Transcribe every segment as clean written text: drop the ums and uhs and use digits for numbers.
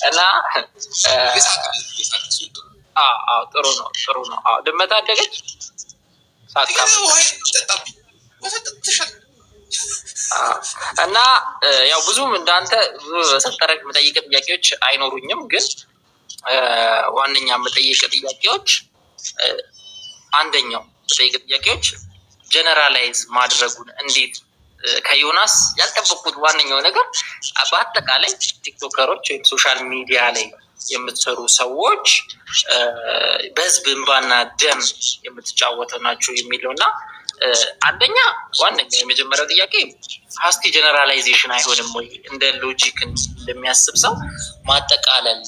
እና ጥሩ ነው። ድመት አደገች እና ያው ብዙም እንዳንተ በሰጠረቅ መጠይቅ ጥያቄዎች አይኖሩኝም፣ ግን ዋነኛ መጠይቅ ጥያቄዎች አንደኛው መጠይቅ ጥያቄዎች ጀነራላይዝ ማድረጉን እንዴት ከዮናስ ያልጠበቁት ዋነኛው ነገር በአጠቃላይ ቲክቶከሮች ወይም ሶሻል ሚዲያ ላይ የምትሰሩ ሰዎች በህዝብ እንባና ደም የምትጫወቱ ናቸው የሚለው እና አንደኛ ዋነኛ የመጀመሪያው ጥያቄ ሀስቲ ጀነራላይዜሽን አይሆንም ወይ? እንደ ሎጂክ እንደሚያስብ ሰው ማጠቃለል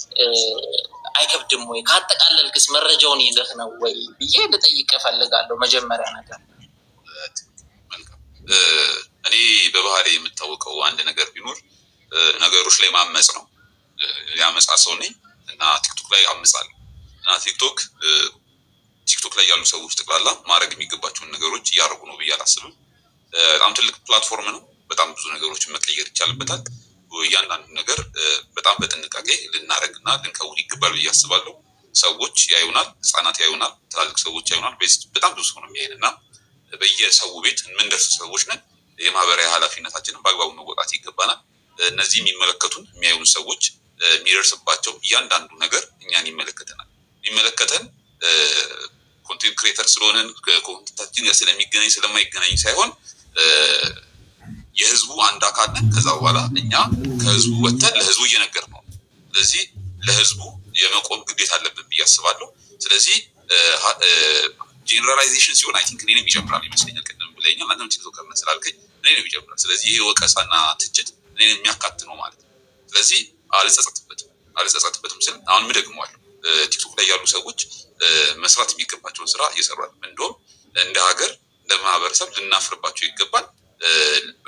አይከብድም ወይ? ካጠቃለልክስ መረጃውን ይዘህ ነው ወይ ብዬ ልጠይቅ እፈልጋለሁ። መጀመሪያ ነገር እኔ በባህሪ የምታወቀው አንድ ነገር ቢኖር ነገሮች ላይ ማመጽ ነው። ያመጻ ሰው ነኝ እና ቲክቶክ ላይ አመጻለሁ እና ቲክቶክ ላይ ያሉ ሰዎች ጠቅላላ ማድረግ የሚገባቸውን ነገሮች እያደረጉ ነው ብዬ አላስብም። በጣም ትልቅ ፕላትፎርም ነው። በጣም ብዙ ነገሮችን መቀየር ይቻልበታል። እያንዳንዱ ነገር በጣም በጥንቃቄ ልናደርግና ልንከውን ይገባል ብዬ አስባለሁ። ሰዎች ያዩናል፣ ህጻናት ያዩናል፣ ትላልቅ ሰዎች ያዩናል። በጣም ብዙ ሰው ነው የሚያየን እና በየሰው ቤት የምንደርስ ሰዎች ነን። የማህበራዊ ኃላፊነታችንን በአግባቡ መወጣት ይገባናል። እነዚህ የሚመለከቱን የሚያዩን ሰዎች የሚደርስባቸው እያንዳንዱ ነገር እኛን ይመለከተናል። የሚመለከተን ኮንቴንት ክሬተር ስለሆነን ከኮንቴንታችን ጋር ስለሚገናኝ ስለማይገናኝ ሳይሆን የህዝቡ አንድ አካል ነን። ከዛ በኋላ እኛ ከህዝቡ ወጥተን ለህዝቡ እየነገር ነው። ስለዚህ ለህዝቡ የመቆም ግዴታ አለብን ብዬ አስባለሁ። ስለዚህ ጄኔራላይዜሽን ሲሆን አይ ቲንክ እኔንም ይጨምራል ይመስለኛል። ቀደም ብለኛል አንተም ቲክቶከር ነህ ስላልከኝ እኔንም ይጨምራል። ስለዚህ ይሄ ወቀሳና ትችት እኔንም የሚያካትት ነው ማለት ነው። ስለዚህ አልጸጸትበትም ስል አሁን ምደግመዋለሁ። ቲክቶክ ላይ ያሉ ሰዎች መስራት የሚገባቸውን ስራ እየሰሩ ነው። እንደውም እንደ ሀገር እንደ ማህበረሰብ ልናፍርባቸው ይገባል፣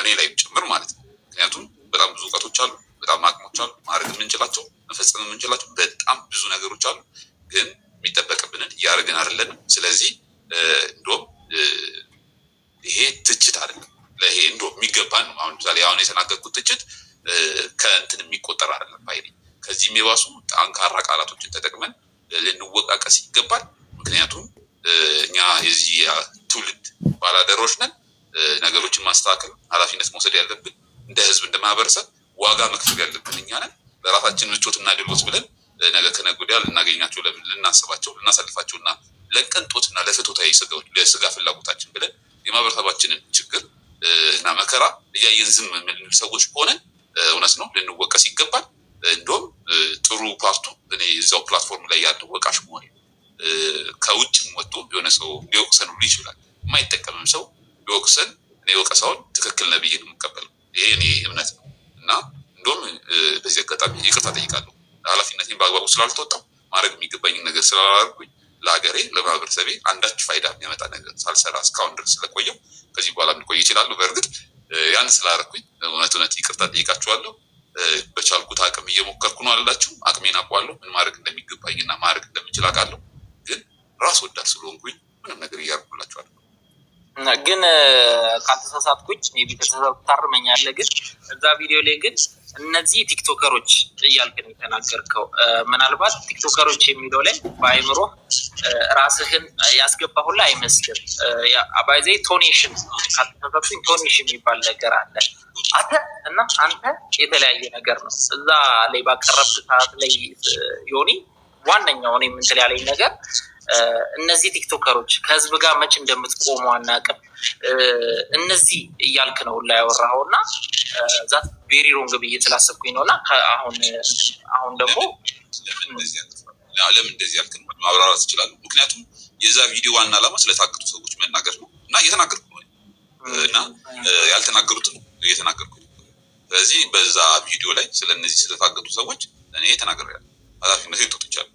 እኔ ላይ ጭምር ማለት ነው። ምክንያቱም በጣም ብዙ እውቀቶች አሉ፣ በጣም አቅሞች አሉ፣ ማድረግ የምንችላቸው መፈጸም የምንችላቸው በጣም ብዙ ነገሮች አሉ። ግን የሚጠበቅብንን እያደረግን አይደለንም። ስለዚህ እንደውም ይሄ ትችት አይደለም፣ ለይሄ እንደውም የሚገባን ነው። አሁን ምሳሌ አሁን የተናገርኩት ትችት ከእንትን የሚቆጠር አይደለም ባይኔ። ከዚህም የባሱ ጠንካራ ቃላቶችን ተጠቅመን ልንወቃቀስ ይገባል። ምክንያቱም እኛ የዚህ ትውልድ ባላደሮች ነን። ነገሮችን ማስተካከል ኃላፊነት መውሰድ ያለብን እንደ ህዝብ እንደ ማህበረሰብ ዋጋ መክፈል ያለብን እኛ ነን። ለራሳችን ምቾትና ድሎት ብለን ነገ ከነገ ወዲያ ልናገኛቸው ልናስባቸው ልናሳልፋቸውና ለቅንጦትና ለፍትወታዊ ለስጋ ፍላጎታችን ብለን የማህበረሰባችንን ችግር እና መከራ እያየን ዝም የምንል ሰዎች ሆነን እውነት ነው ልንወቀስ ይገባል። እንደውም ጥሩ ፓርቱ እኔ እዛው ፕላትፎርም ላይ ያለው ወቃሽ መሆን ከውጭም ወጥቶ የሆነ ሰው ሊወቅሰን ሁሉ ይችላል። የማይጠቀምም ሰው ሊወቅሰን እኔ ወቀሳውን ትክክል ነው ብዬ ነው የምቀበለው። ይሄ እኔ እምነት ነው እና እንደውም በዚህ አጋጣሚ ይቅርታ ጠይቃለሁ። ኃላፊነቴን በአግባቡ ስላልተወጣው ማድረግ የሚገባኝን ነገር ስላላደረኩኝ ለሀገሬ ለማህበረሰቤ አንዳች ፋይዳ የሚያመጣ ነገር ሳልሰራ እስካሁን ድረስ ስለቆየው ከዚህ በኋላ ልቆይ ይችላሉ። በእርግጥ ያን ስላደረኩኝ እውነት ይቅርታ ጠይቃችኋለሁ። በቻልኩት አቅም እየሞከርኩ ነው አላችሁ። አቅሜን አውቃለሁ፣ ምን ማድረግ እንደሚገባኝና ማድረግ እንደምችል አውቃለሁ። ግን ራስ ወዳድ ስለሆንኩኝ ምንም ነገር እያደረኩላችኋለሁ። ግን ካልተሳሳትኩኝ ቤተሰብ ታርመኛለህ። ግን እዛ ቪዲዮ ላይ ግን እነዚህ ቲክቶከሮች እያልክ ነው የተናገርከው። ምናልባት ቲክቶከሮች የሚለው ላይ በአይምሮ ራስህን ያስገባ ሁላ አይመስልም። አባይዜ ቶኔሽን ካልተሳሳትኩኝ ቶኔሽን የሚባል ነገር አለ። አንተ የተለያየ ነገር ነው እዛ ላይ ባቀረብክ ሰዓት ላይ ዮኒ ዋነኛው እኔ ምን ያለኝ ነገር እነዚህ ቲክቶከሮች ከህዝብ ጋር መች እንደምትቆሙ አናውቅም። እነዚህ እያልክ ነው ላይ ያወራኸው እና ዛት ቬሪ ሮንግ ብዬ ስላሰብኩኝ ነው። እና አሁን ደግሞ ለምን እንደዚህ ያልክ ነው ማብራራት ትችላለህ። ምክንያቱም የዛ ቪዲዮ ዋና ዓላማ ስለታገቱ ሰዎች መናገር ነው እና እየተናገርኩ ነው እና ያልተናገሩትን እየተናገርኩ ነው። ስለዚህ በዛ ቪዲዮ ላይ ስለነዚህ ስለታገቱ ሰዎች እኔ ተናግሬያለሁ። ኃላፊነቴን ተወጥቻለሁ።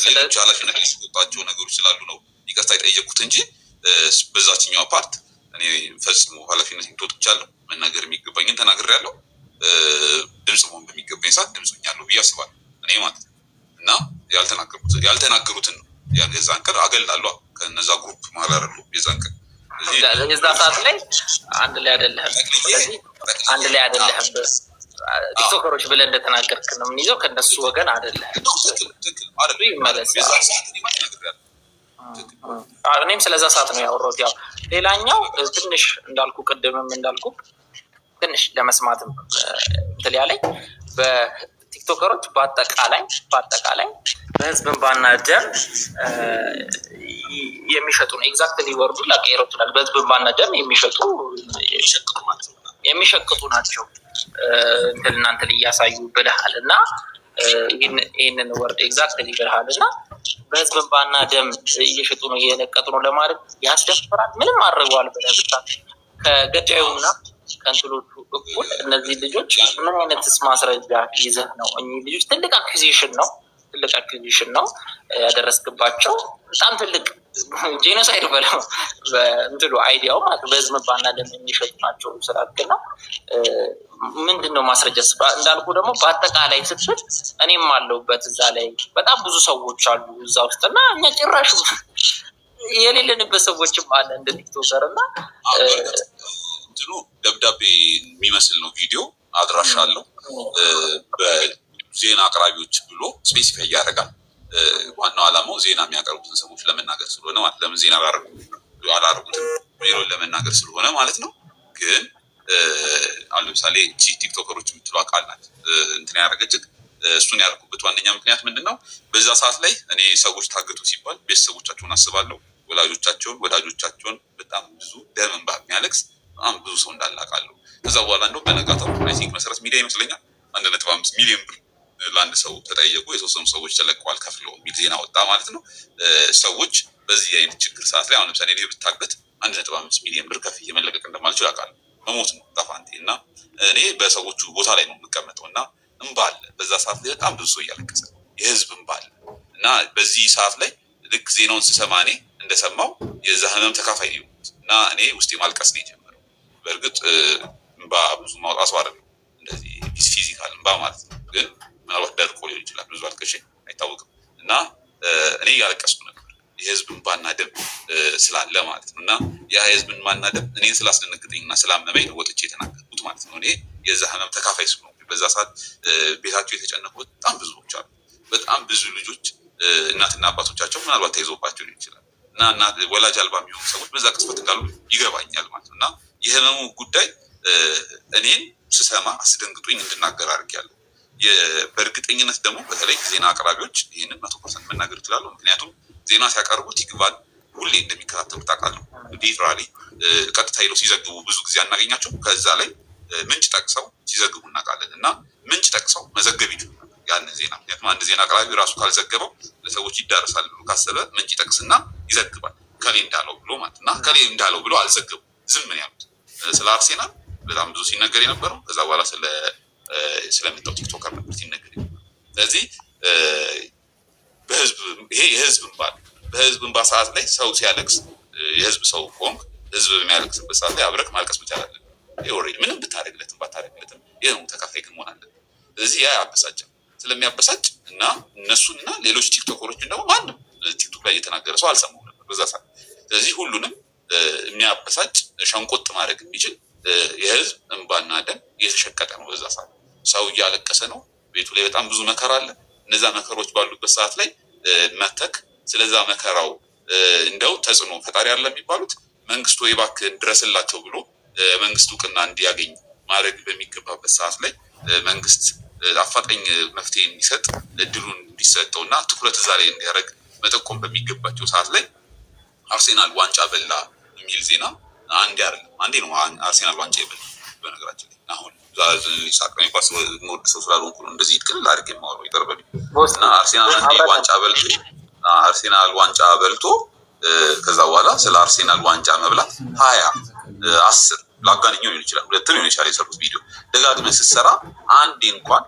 ሌሎች ኃላፊነት የሚሰጣቸው ነገሮች ስላሉ ነው ይቅርታ የጠየቁት እንጂ በዛችኛው ፓርት እኔ ፈጽሞ ኃላፊነቴን ተወጥቻለሁ። መናገር የሚገባኝን ተናግሬያለሁ። ድምጽ መሆን በሚገባኝ ሰዓት ድምጽ ሆኛለሁ ብዬ አስባለሁ እኔ ማለት ነው። እና ያልተናገሩትን ነው የዛን ቀን አገላለሁ ከነዛ ግሩፕ ማላረሉ የዛን ቀን የዛ ሰዓት ላይ አንድ ላይ አይደለህም። ስለዚህ አንድ ላይ አይደለህም። ቲክቶከሮች ብለህ እንደተናገርክ ነው የምንይዘው። ከእነሱ ወገን አይደለም። ይመለስ። እኔም ስለዛ ሰዓት ነው ያወራሁት። ያው ሌላኛው ትንሽ እንዳልኩ ቅድምም እንዳልኩ ትንሽ ለመስማትም እንትን ያለኝ በቲክቶከሮች በአጠቃላይ በህዝብ እንባና ደም የሚሸጡ ነው። ኤግዛክትሊ ወርዱ ላቀይረው ይችላል። በህዝብ እንባና ደም የሚሸቅጡ ናቸው። እንትን እያሳዩ ብልሃል እና ይህንን ወርድ ኤግዛክትሊ ብልሃል እና በህዝብ እንባና ደም እየሸጡ ነው እየነቀጡ ነው ለማለት ያስደፍራል። ምንም አድርገዋል ብለህ ብቻ ከገዳዩና ከእንትሎቹ እኩል እነዚህ ልጆች ምን አይነትስ ማስረጃ ይዘህ ነው? እኚህ ልጆች ትልቅ አኩዚሽን ነው ያደረስክባቸው። በጣም ትልቅ ጄኖሳይድ በለው በእንትሉ አይዲያው ማለት በህዝብ እንባና ደም የሚሸጡ ናቸው ስላልክና ምንድነው ማስረጃ? እንዳልኩ ደግሞ በአጠቃላይ ስትል እኔም አለሁበት እዛ ላይ በጣም ብዙ ሰዎች አሉ እዛ ውስጥ እና እኛ ጭራሽ የሌለንበት ሰዎችም አለ እንደ ቲክቶከር እና እንትኑ ደብዳቤ የሚመስል ነው። ቪዲዮ አድራሻ አለው። በዜና አቅራቢዎች ብሎ ስፔሲፋይ ያደርጋል። ዋናው ዓላማው ዜና የሚያቀርቡትን ሰዎች ለመናገር ስለሆነ ማለት ለምን ዜና አላረጉትም ሌሎን ለመናገር ስለሆነ ማለት ነው። ግን አሁን ለምሳሌ ቲክቶከሮች የምትሉ አቃል ናት እንትን ያደረገችግ እሱን ያደርጉበት ዋነኛ ምክንያት ምንድነው? በዛ ሰዓት ላይ እኔ ሰዎች ታገቱ ሲባል ቤተሰቦቻቸውን አስባለሁ፣ ወዳጆቻቸውን በጣም ብዙ ደም እንባ የሚያለቅስ በጣም ብዙ ሰው እንዳላቃለሁ። ከዛ በኋላ እንደው በነጋታው አይ ቲንክ መሰረት ሚዲያ ይመስለኛል 1.5 ሚሊዮን ብር ለአንድ ሰው ተጠየቁ፣ የተወሰኑ ሰዎች ተለቀዋል ከፍለው የሚል ዜና ወጣ ማለት ነው። ሰዎች በዚህ አይነት ችግር ሰዓት ላይ አሁን ለምሳሌ እኔ ብታገት 1.5 ሚሊዮን ብር ከፍዬ መለቀቅ እንደማልችል አውቃለሁ። መሞት ነው ጠፋንቴ እና እኔ በሰዎቹ ቦታ ላይ ነው የምቀመጠው እና እንባ አለ። በዛ ሰዓት ላይ በጣም ብዙ ሰው እያለቀሰ የህዝብ እንባ አለ እና በዚህ ሰዓት ላይ ልክ ዜናውን ስሰማ እኔ እንደሰማው የዛ ህመም ተካፋይ ነው እና እኔ ውስጤ ማልቀስ ነው የጀመረው። በእርግጥ እንባ ብዙ ማውጣት አይደለም እንደዚህ ፊዚካል እንባ ማለት ነው። ግን ምናልባት ደርቆ ሊሆን ይችላል። ብዙ አልቀሽ አይታወቅም እና እኔ ያለቀስኩ ነበር የህዝብ እንባና ደም ስላለ ማለት ነው። እና ያ የህዝብ እንባና ደም እኔን ስላስደነግጠኝና ስላመመኝ ነው ወጥቼ የተናገርኩት ማለት ነው። እኔ የዛ ህመም ተካፋይ ስለሆንኩ በዛ ሰዓት ቤታቸው የተጨነቁ በጣም ብዙዎች አሉ። በጣም ብዙ ልጆች እናትና አባቶቻቸው ምናልባት ተይዞባቸው ሊሆን ይችላል እና ወላጅ አልባ የሚሆኑ ሰዎች በዛ ቅጽበት እንዳሉ ይገባኛል ማለት ነው። እና የህመሙ ጉዳይ እኔን ስሰማ አስደንግጦኝ እንድናገር አድርጌያለሁ። በእርግጠኝነት ደግሞ በተለይ ዜና አቅራቢዎች ይህንን 100% መናገር ይችላሉ። ምክንያቱም ዜና ሲያቀርቡ ቲክቫን ሁሌ እንደሚከታተሉ ታውቃለህ። ሊትራሊ ቀጥታ ሄደው ሲዘግቡ ብዙ ጊዜ አናገኛቸው። ከዛ ላይ ምንጭ ጠቅሰው ሲዘግቡ እናውቃለን እና ምንጭ ጠቅሰው መዘገብ ይችላል ያን ዜና። ምክንያቱም አንድ ዜና አቅራቢ ራሱ ካልዘገበው ለሰዎች ይዳረሳል ብሎ ካሰበ ምንጭ ጠቅስና ይዘግባል። ከሌ እንዳለው ብሎ ማለት እና ከሌ እንዳለው ብሎ አልዘገቡ ዝም ነው ያሉት። ስለ አርሴናል በጣም ብዙ ሲነገር የነበረው ከዛ በኋላ ስለመጣው ቲክቶከር ነበር ሲነገር። ስለዚህ ይሄ የህዝብ እንባ በህዝብ እንባ ሰዓት ላይ ሰው ሲያለቅስ የህዝብ ሰው ቆንክ ህዝብ በሚያለቅስበት ሰዓት ላይ አብረክ ማልቀስ መቻል አለብህ። ኦሬዲ ምንም ብታረግለትም ባታረግለትም ይሄው ተካፋይ ግን መሆን አለብህ። ስለዚህ ያ ያበሳጫል። ስለሚያበሳጭ እና እነሱና ሌሎች ቲክቶከሮችን ደግሞ ማንም ቲክቶክ ላይ እየተናገረ ሰው አልሰማሁም ነበር በዛ ሰዓት። ስለዚህ ሁሉንም የሚያበሳጭ ሸንቆጥ ማድረግ የሚችል የህዝብ እንባና ደም እየተሸቀጠ ነው። በዛ ሰዓት ሰው እያለቀሰ ነው። ቤቱ ላይ በጣም ብዙ መከራ አለ። እነዛ መከሮች ባሉበት ሰዓት ላይ መተክ ስለዛ መከራው እንደው ተጽዕኖ ፈጣሪ አለ የሚባሉት መንግስቱ እባክህን ድረስላቸው ብሎ መንግስት እውቅና እንዲያገኝ ማድረግ በሚገባበት ሰዓት ላይ መንግስት አፋጣኝ መፍትሄ እንዲሰጥ እድሉን እንዲሰጠውና ትኩረት እዛ ላይ እንዲያደርግ መጠቆም በሚገባቸው ሰዓት ላይ አርሴናል ዋንጫ በላ የሚል ዜና አንዴ ነው አርሴናል ዋንጫ ይበላ። በነገራችን ላይ አሁን ሳቅኝ ኳስ ሞድ ሰው ስላልሆንኩ ነው እንደዚህ ይጥቅል አድርጌ የማወራው ይቀርበል እና አርሴናል ዋንጫ በልቶ ከዛ በኋላ ስለ አርሴናል ዋንጫ መብላት 20-10 ላጋንኛው ሊሆን ይችላል። ሁለቱም ሊሆን ይችላል። የሰሩት ቪዲዮ ደጋግመህ ስትሰራ አንዴ እንኳን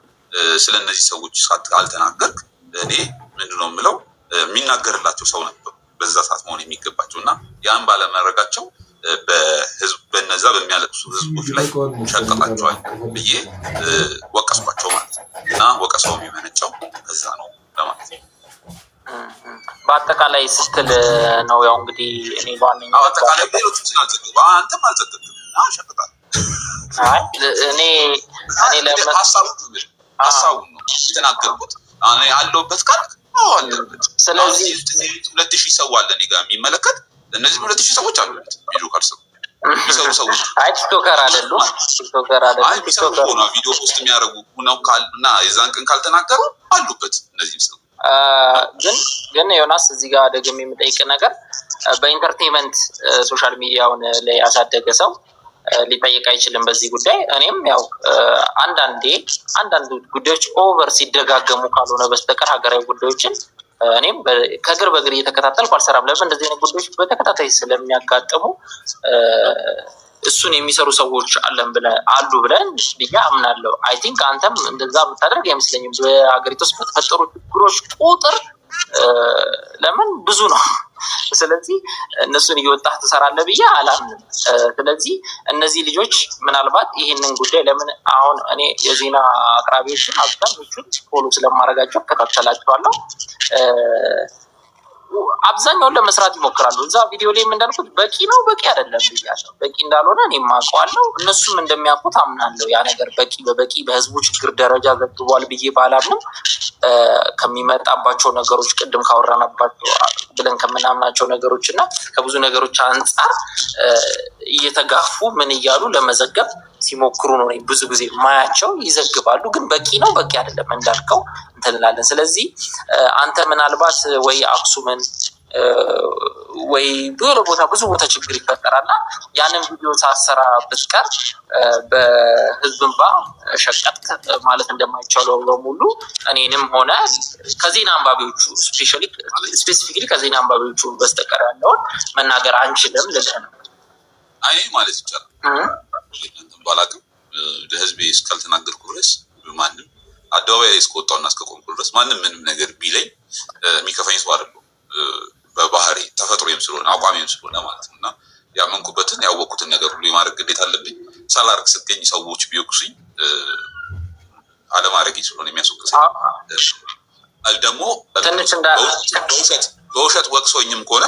ስለነዚህ ሰዎች ካልተናገርክ እኔ ምንድነው የምለው የሚናገርላቸው ሰው ነበር በዛ ሰዓት መሆን የሚገባቸው እና ያን ባለመረጋቸው በነዛ በሚያለቅሱ ህዝቦች ላይ ሸቀጣቸዋል ብዬ ወቀስኳቸው ማለት ነው። እና ወቀሳው የሚመነጨው ከዛ ነው ለማለት ነው። በአጠቃላይ ስትል ነው ያው እንግዲህ እኔ ባንኛው አጠቃላይ ሌሎች ስላልዘገቡ አንተም አልዘገቡም ሸቀጣል እኔ ሀሳቡን ነው የተናገርኩት። ያለውበት ቃል አለበት። ስለዚህ 2000 ሰው አለ እኔ ጋር የሚመለከት። እነዚህ 2000 ሰዎች አሉበት ቪዲዮ ካልሰሩ የሚሰሩ ሰዎች ቲክቶከር አይደሉም። ቪዲዮ ፖስት የሚያደርጉ ሆነው እና የዛን ቀን ካልተናገሩ አሉበት እነዚህ ሰው። ግን ዮናስ እዚህ ጋር ደግሞ የምጠይቅ ነገር በኢንተርቴንመንት ሶሻል ሚዲያውን ላይ ያሳደገ ሰው ሊጠይቅ አይችልም በዚህ ጉዳይ። እኔም ያው አንዳንድ ጉዳዮች ኦቨር ሲደጋገሙ ካልሆነ በስተቀር ሀገራዊ ጉዳዮችን እኔም ከእግር በእግር እየተከታተልኩ አልሰራም። ለምን እንደዚህ አይነት ጉዳዮች በተከታታይ ስለሚያጋጥሙ እሱን የሚሰሩ ሰዎች አሉ ብለን ብዬ አምናለሁ። አይ ቲንክ አንተም እንደዛ የምታደርግ አይመስለኝም። በሀገሪቱ ውስጥ በተፈጠሩ ችግሮች ቁጥር ለምን ብዙ ነው። ስለዚህ እነሱን እየወጣህ ትሰራለህ ብዬ አላምንም። ስለዚህ እነዚህ ልጆች ምናልባት ይህንን ጉዳይ ለምን አሁን እኔ የዜና አቅራቢዎችን አብዛኞቹን ፎሎ ስለማድረጋቸው እከታተላቸዋለሁ። አብዛኛውን ለመስራት ይሞክራሉ። እዛ ቪዲዮ ላይ እንዳልኩት በቂ ነው በቂ አይደለም ብያለሁ። በቂ እንዳልሆነ እኔም አውቀዋለሁ፣ እነሱም እንደሚያውቁት አምናለሁ። ያ ነገር በቂ በህዝቡ ችግር ደረጃ ዘግቧል ብዬ ባላምንም ከሚመጣባቸው ነገሮች ቅድም ካወራናባቸው ብለን ከምናምናቸው ነገሮች እና ከብዙ ነገሮች አንጻር እየተጋፉ ምን እያሉ ለመዘገብ ሲሞክሩ ነው ብዙ ጊዜ ማያቸው። ይዘግባሉ፣ ግን በቂ ነው በቂ አይደለም እንዳልከው እንትንላለን። ስለዚህ አንተ ምናልባት ወይ አክሱምን ወይ ብዙ ቦታ ችግር ይፈጠራልና ያንን ቪዲዮ ሳሰራ ብትቀር በህዝብ እንባ ሸቀጥ ማለት እንደማይቻለው በሙሉ እኔንም ሆነ ከዜና አንባቢዎቹ ስፔሲፊክሊ ከዜና አንባቢዎቹ በስተቀር ያለውን መናገር አንችልም ልልህ ነው። አይ ማለት ይቻላል ባላቅም ለህዝቤ እስካልተናገርኩ ድረስ ማንም አደባባይ ላይ እስከወጣውና እስከቆምኩ ድረስ ማንም ምንም ነገር ቢለኝ የሚከፋኝ ሰው አይደለም። በባህሪ ተፈጥሮዬም ስለሆነ አቋሜም ስለሆነ ማለት ነው። እና ያመንኩበትን ያወቅኩትን ነገር ሁሉ የማድረግ ግዴታ አለብኝ። ሳላርግ ስትገኝ ሰዎች ቢወቅሱኝ አለማድረግ ስለሆነ የሚያስወቅሰኝ ደግሞ በውሸት ወቅሶኝም ከሆነ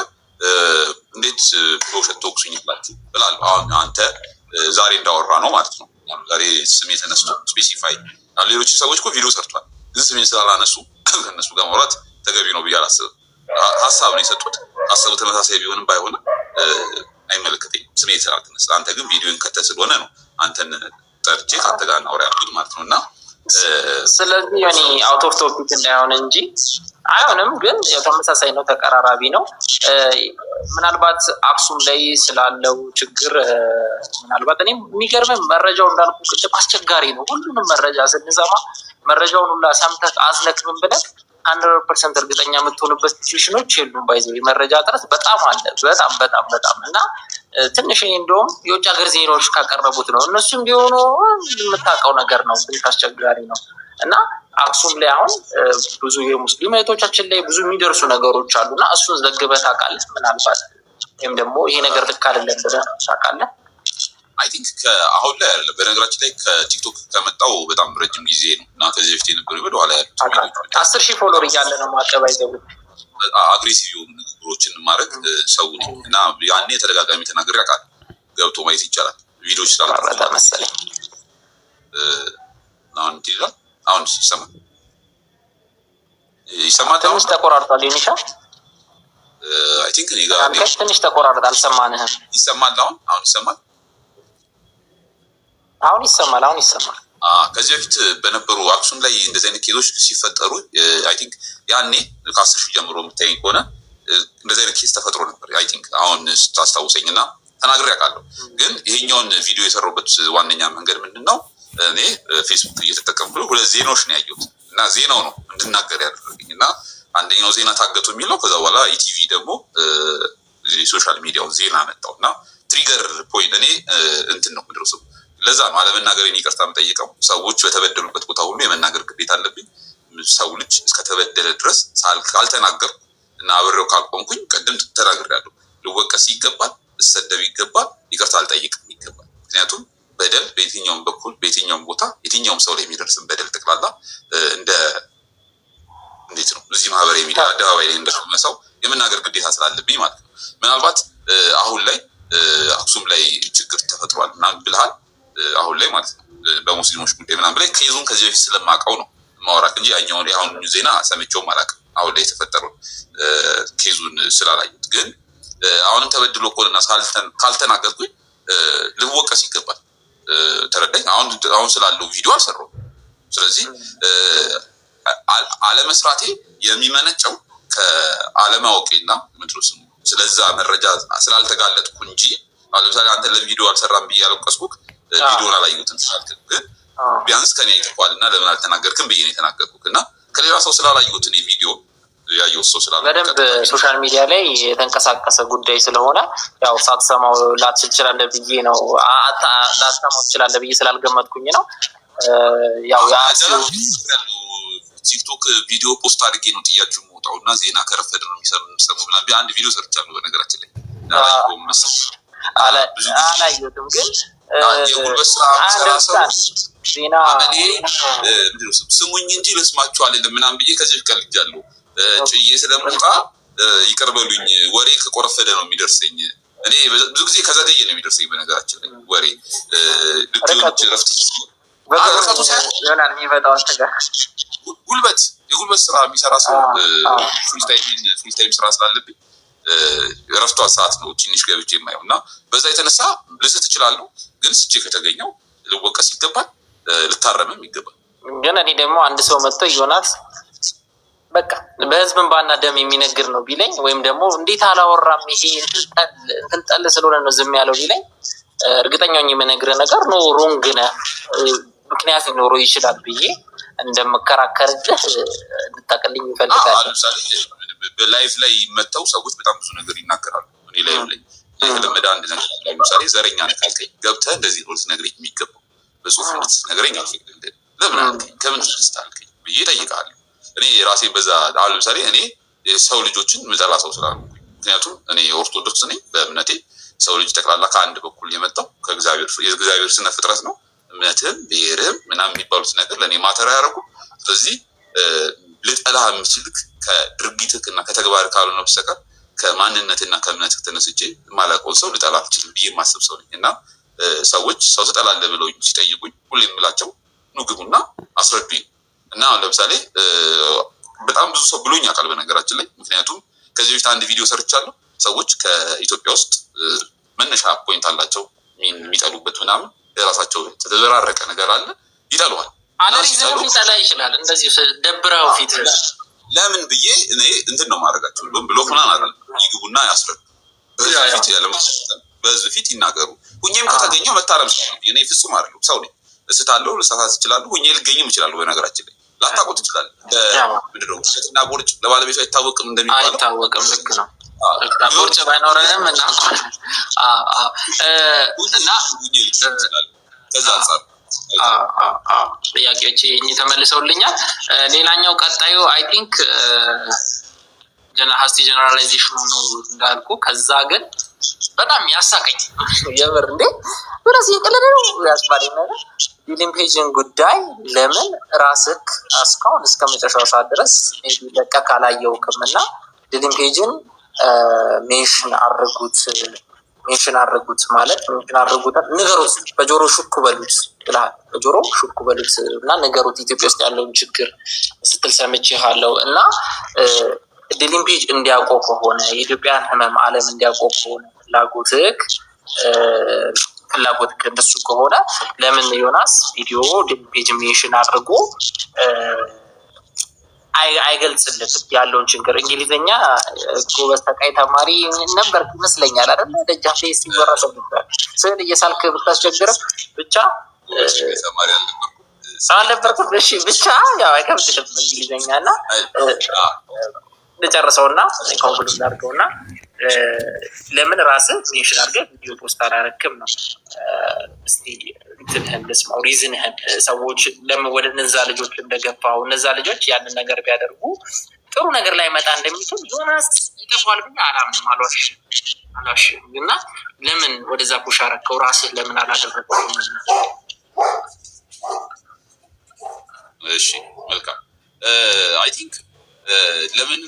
እንዴት በውሸት ተወቅሱኝ ይላችሁ ብላለሁ። አሁን አንተ ዛሬ እንዳወራ ነው ማለት ነው። ዛሬ ስሜ ተነስቶ ስፔሲፋይ ሌሎች ሰዎች እኮ ቪዲዮ ሰርቷል፣ ግን ስሜን ስላላነሱ ከእነሱ ጋር ማውራት ተገቢ ነው ብዬ አላስብም። ሀሳብ ነው የሰጡት። ሀሳቡ ተመሳሳይ ቢሆንም ባይሆንም አይመለከተኝም ስሜ ስላልተነሳ። አንተ ግን ቪዲዮን ከተህ ስለሆነ ነው አንተን ጠርቼ ከአንተ ጋር እናውራ ያልኩት ማለት ነው። እና ስለዚህ እኔ አውት ኦፍ ቶፒክ እንዳይሆን እንጂ አይሆንም፣ ግን ተመሳሳይ ነው፣ ተቀራራቢ ነው። ምናልባት አክሱም ላይ ስላለው ችግር ምናልባት እኔም የሚገርምም መረጃው እንዳልኩ ቅድም አስቸጋሪ ነው። ሁሉንም መረጃ ስንሰማ መረጃውን ሁላ ሰምተህ አዝነክ ምን ብለህ 100% እርግጠኛ የምትሆንበት ሲቹዌሽኖች የሉም። ባይዘው የመረጃ እጥረት በጣም አለ፣ በጣም እና ትንሽ እንደውም የውጭ ሀገር ዜናዎች ካቀረቡት ነው እነሱም ቢሆኑ የምታውቀው ነገር ነው። ትንሽ አስቸጋሪ ነው እና አክሱም ላይ አሁን ብዙ የሙስሊም እህቶቻችን ላይ ብዙ የሚደርሱ ነገሮች አሉ እና እሱን ዘግበህ ታውቃለህ? ምናልባት ወይም ደግሞ ይሄ ነገር ልክ አይደለም ብለህ ታውቃለህ? አይ ቲንክ አሁን ላይ አይደለም። በነገራችን ላይ ከቲክቶክ ከመጣው በጣም ረጅም ጊዜ ነው እና ከዚህ በፊት የነበሩ ወደኋላ ያሉት 10,000 ፎሎወር እያለ ነው ማቀብ አይዘው አግሬሲቭ የሆኑ ንግግሮችን ማድረግ ሰው እና ያኔ ተደጋጋሚ ተናግሬ አውቃለሁ። ገብቶ ማየት ይቻላል። ቪዲዮዎች ስላልተመረጠ መሰለኝ አሁን ይላል። አሁን ይሰማል። ትንሽ ተቆራርጧል። ዩኒሻ አይ ቲንክ እኔ ጋር ትንሽ ተቆራርጧል። አልሰማንህም። ይሰማል። አሁን ይሰማል። አሁን ይሰማል። ከዚህ በፊት በነበሩ አክሱም ላይ እንደዚህ አይነት ኬዞች ሲፈጠሩ አይ ቲንክ ያኔ ከ10,000 ጀምሮ የምታየኝ ከሆነ እንደዚህ አይነት ኬዝ ተፈጥሮ ነበር። አይ ቲንክ አሁን ስታስታውሰኝ እና ተናግሬ አውቃለሁ። ግን ይሄኛውን ቪዲዮ የሰራሁበት ዋነኛ መንገድ ምንድን ነው? እኔ ፌስቡክ እየተጠቀምኩ ሁለት ዜናዎች ነው ያየሁት እና ዜናው ነው እንድናገር ያደረገኝ እና አንደኛው ዜና ታገቱ የሚለው ከዛ በኋላ ኢቲቪ ደግሞ ሶሻል ሚዲያውን ዜና መጣው እና ትሪገር ፖይንት እኔ እንትን ነው ምድረሰው ለዛ ነው አለመናገሬን ይቅርታ የምጠይቀው። ሰዎች በተበደሉበት ቦታ ሁሉ የመናገር ግዴታ አለብኝ። ሰው ልጅ እስከተበደለ ድረስ ካልተናገር እና አብሬው ካልቆምኩኝ ቅድም ተናግሬያለሁ። ልወቀስ ይገባል፣ ልሰደብ ይገባል፣ ይቅርታ አልጠይቅም ይገባል። ምክንያቱም በደል በየትኛውም በኩል በየትኛውም ቦታ የትኛውም ሰው ላይ የሚደርስን በደል ጠቅላላ እንዴት ነው እዚህ ማህበራዊ ሚዲያ አደባባይ ላይ እንደሾመ ሰው የመናገር ግዴታ ስላለብኝ ማለት ነው። ምናልባት አሁን ላይ አክሱም ላይ ችግር ተፈጥሯል ምናምን ብልሃል። አሁን ላይ ማለት ነው በሙስሊሞች ጉዳይ ምናምን ብላይ ከይዙን ከዚህ በፊት ስለማውቀው ነው ማውራት እንጂ ያኛውን አሁን ዜና ሰምቼውም አላውቅም። አሁን ላይ የተፈጠረው ኬዙን ስላላየሁት ግን አሁንም ተበድሎ ኮልና ካልተናገርኩኝ ልወቀስ ይገባል። ተረዳኝ። አሁን ስላለው ቪዲዮ አልሰራሁም። ስለዚህ አለመስራቴ የሚመነጨው ከአለማወቄና ምንድነው ስሙ ስለዛ መረጃ ስላልተጋለጥኩ እንጂ አሁን ለምሳሌ አንተ ለቪዲዮ አልሰራም ብዬ ያለቀስኩክ ቪዲዮን አላየሁትም ስላልክ ግን ቢያንስ ከኔ አይተቋልና ለምን አልተናገርክም ብዬ ነው የተናገርኩት እና ከሌላ ሰው ስላላየሁት እኔ ቪዲዮ ያየው ሰው ስላለ በደንብ ሶሻል ሚዲያ ላይ የተንቀሳቀሰ ጉዳይ ስለሆነ ያው ሳትሰማው ላትችላለህ ብዬ ነው ላትሰማው ትችላለህ ብዬ ስላልገመትኩኝ ነው። ያው ቲክቶክ ቪዲዮ ፖስት አድርጌ ነው ጥያችሁ የምወጣውና ዜና ከረፈደ ነው የሚሰማው ብላ አንድ ቪዲዮ ሰርቻለሁ። በነገራችን ላይ አላየሁትም ግን የጉልበት ስራ የሚሰራ ሰው ዜና ስሙኝ እንጂ ልስማችሁ አልልም ምናምን ብዬ ከዚህ ቀልጃለሁ። ጭዬ ስለምወጣ ይቅር በሉኝ። ወሬ ከቆረፈደ ነው የሚደርሰኝ። እኔ ብዙ ጊዜ ከዘገየ ነው የሚደርሰኝ። በነገራችን ላይ ወሬ ልትሆንች ረፍት የጉልበት ስራ የሚሰራ ሰው ፉልታይም ስራ ስላለብኝ ረፍቷ ሰዓት ነው ትንሽ ገብቼ የማየው እና በዛ የተነሳ ልስት እችላለሁ። ግን ስቼ ከተገኘው ልወቀስ ይገባል፣ ልታረምም ይገባል። ግን እኔ ደግሞ አንድ ሰው መጥቶ ዮናስ በቃ በህዝብ እንባና ደም የሚነግር ነው ቢለኝ ወይም ደግሞ እንዴት አላወራም ይሄ እንትን ስለሆነ ነው ዝም ያለው ቢለኝ እርግጠኛው የምነግርህ ነገር ነው ሮንግ ነህ ምክንያት ሊኖረው ይችላል ብዬ እንደምከራከርልህ እንድታውቅልኝ ይፈልጋል። ለምሳሌ በላይቭ ላይ መጥተው ሰዎች በጣም ብዙ ነገር ይናገራሉ። እኔ ላይቭ ላይ የተለመደ አንድ ነገር ለምሳሌ ዘረኛ ነህ ካልከኝ ገብተህ እንደዚህ ነው ልትነግረኝ የሚገባው በጽሁፍ ልትነግረኝ አልፈልግም። ለምን አልከኝ ከምን ትስታልከኝ ብዬ እጠይቅሃለሁ። እኔ ራሴን በዛ አሁን ለምሳሌ እኔ ሰው ልጆችን ምጠላ ሰው ስላልኩኝ ምክንያቱም እኔ ኦርቶዶክስ ነኝ በእምነቴ። ሰው ልጅ ጠቅላላ ከአንድ በኩል የመጣው የእግዚአብሔር ስነ ፍጥረት ነው። እምነትም ብሔርም ምናምን የሚባሉት ነገር ለእኔ ማተር ያደረጉ። ስለዚህ ልጠላህ የምችልክ ከድርጊትክ እና ከተግባር ካልሆነ በስተቀር ከማንነትና ከእምነትክ ተነስቼ የማላውቀውን ሰው ልጠላ አልችልም ብዬ የማስብ ሰው ነኝ እና ሰዎች ሰው ትጠላለህ ብለው ሲጠይቁኝ ሁሌ የምላቸው ኑ ግቡና አስረዱኝ። እና አሁን ለምሳሌ በጣም ብዙ ሰው ብሎኝ ያውቃል በነገራችን ላይ። ምክንያቱም ከዚህ በፊት አንድ ቪዲዮ ሰርቻለሁ። ሰዎች ከኢትዮጵያ ውስጥ መነሻ ፖይንት አላቸው የሚጠሉበት ምናምን የራሳቸው ተዘራረቀ ነገር አለ ይጠሉሃል። አለሪዝም ሊጠላ ይችላል እንደዚህ ደብረው ፊት ለምን ብዬ እኔ እንትን ነው ማድረጋቸው ብሎክ ምናምን አይደለም ይግቡና ያስረዱ። በህዝብ ፊት ይናገሩ። ሁኜም ከተገኘው መታረም እኔ ፍጹም አይደለም ሰው ነኝ። እስታለሁ ልሳሳት እችላለሁ። ሁኜ ልገኝም እችላለሁ። በነገራችን ላይ ላታውቁት ትችላለህ። ምንድነው እና ቦርጭ ለባለቤቱ አይታወቅም እንደሚባለው አይታወቅም። ልክ ነው። ቦርጭ ባይኖረንም እና ከዛ አንጻር ጥያቄዎች ተመልሰውልኛል። ሌላኛው ቀጣዩ አይ ቲንክ ሀስቲ ጀነራላይዜሽኑ ነው እንዳልኩ። ከዛ ግን በጣም ያሳቀኝ የምር እንዴ ብለስ የቀለደ ነው ያስባለኝ ነገር ዲሊም ፔጅን ጉዳይ ለምን ራስክ እስካሁን እስከ መጨረሻው ሰዓት ድረስ ለቀቅ አላየውክም እና ዲሊም ፔጅን ሜንሽን አድርጉት ማለት ሜንሽን አድርጉት ንገሩት፣ በጆሮ ሹክ በሉት ብለሃል። በጆሮ ሹክ በሉት እና ንገሩት ኢትዮጵያ ውስጥ ያለውን ችግር ስትል ሰምቼሃለሁ እና ዲሊም ፔጅ እንዲያውቀው ከሆነ የኢትዮጵያን ህመም ዓለም እንዲያውቀው ከሆነ ፍላጎት እንደሱ ከሆነ ለምን ዮናስ ቪዲዮ ዲሊም ፔጅ ሜንሽን አድርጎ አይገልጽልትም ያለውን ችግር? እንግሊዝኛ ጎበዝ ተቃይ ተማሪ ነበር ይመስለኛል አይደል? ደጃፍ ላይ ሲወራ ነበር ስለ እየሳልክ ብታስቸግር ብቻ አልነበርኩም። እሺ ብቻ ያው አይከብድም እንግሊዝኛ እና ልጨርሰውና ኮንክሉድ ላድርገውና ለምን ራስህ ሜንሽን አድርገህ ቪዲዮ ፖስት አላረክም ነው? እስቲ እንትንህን ልስማው፣ ሪዝንህን። ሰዎች ለምን ወደ እነዛ ልጆች እንደገፋው እነዛ ልጆች ያንን ነገር ቢያደርጉ ጥሩ ነገር ላይ መጣ እንደሚችል ዮናስ ይጠፋል ብዬ አላምንም። አልዋሽም እና ለምን ወደዛ ፑሽ አረከው? ራስህ ለምን አላደረግከውም? እሺ መልካም። አይ ቲንክ ለምን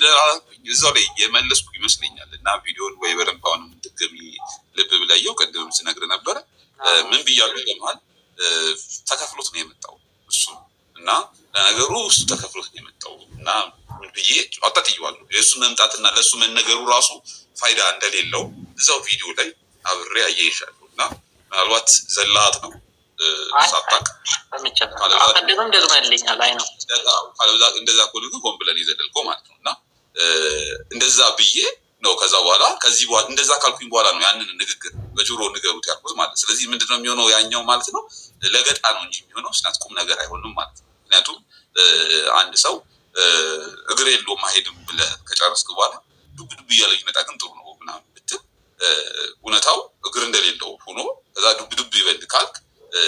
እዛው ላይ የመለስኩ ይመስለኛል እና ቪዲዮን ወይ በደንብ አሁንም ድጋሚ ልብ ብላየው ቀደም ስነግር ነበረ። ምን ብያለሁ? ለማል ተከፍሎት ነው የመጣው እሱ እና ለነገሩ እሱ ተከፍሎት ነው የመጣው እና ምን ብዬ አጣጥየዋለሁ። የእሱ መምጣትና ለእሱ መነገሩ ራሱ ፋይዳ እንደሌለው እዛው ቪዲዮ ላይ አብሬ አያይሻለሁ እና ምናልባት ዘላት ነው ሳታቅ አቀደም ደግሞ ያለኛል አይ ነው እንደዛ ከሆነ ግን ሆን ብለን የዘለልከው ማለት ነው እና እንደዛ ብዬ ነው ከዛ በኋላ ከዚህ በኋላ እንደዛ ካልኩኝ በኋላ ነው ያንን ንግግር በጆሮ ንገሩት ያልኩት ማለት። ስለዚህ ምንድነው የሚሆነው ያኛው ማለት ነው ለገጣ ነው እንጂ የሚሆነው ስናት ቁም ነገር አይሆንም ማለት ነው። ምክንያቱም አንድ ሰው እግር የለውም አይሄድም ብለህ ከጨረስክ በኋላ ዱብ ዱብ እያለ ይመጣ ግን ጥሩ ነው ምናምን ብትል እውነታው እግር እንደሌለው ሆኖ ከዛ ዱብ ዱብ ይበል ካልክ